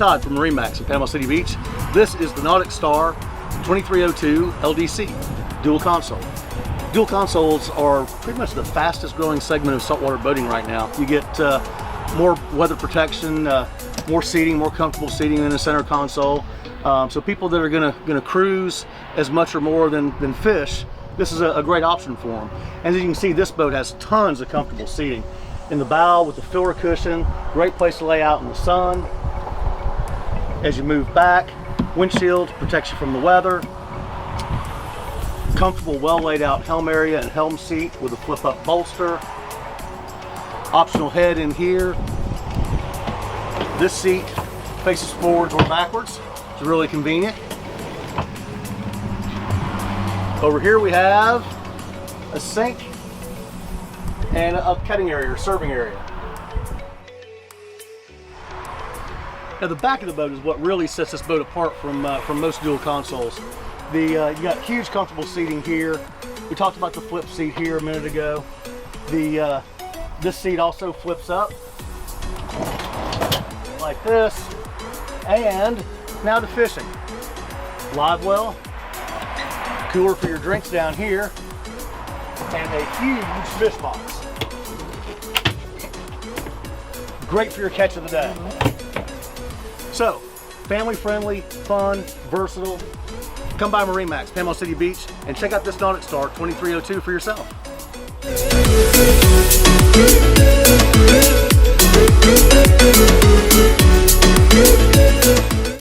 Todd from MarineMax in Panama City Beach. This is the NauticStar 2302 LDC dual console. Dual consoles are pretty much the fastest growing segment of saltwater boating right now. You get more weather protection, more seating, more comfortable seating in the center console. So people that are gonna cruise as much or more than fish, this is a great option for them. And as you can see, this boat has tons of comfortable seating. In the bow with the filler cushion, great place to lay out in the sun. As you move back, windshield protects you from the weather. Comfortable, well laid out helm area and helm seat with a flip up bolster. Optional head in here. This seat faces forwards or backwards. It's really convenient. Over here we have a sink and a cutting area or serving area. Now the back of the boat is what really sets this boat apart from most dual consoles. You got huge comfortable seating here. We talked about the flip seat here a minute ago. This seat also flips up like this. And now to fishing. Live well, cooler for your drinks down here, and a huge fish box. Great for your catch of the day. So, family friendly, fun, versatile. Come by MarineMax, Panama City Beach, and check out this NauticStar 2302 for yourself.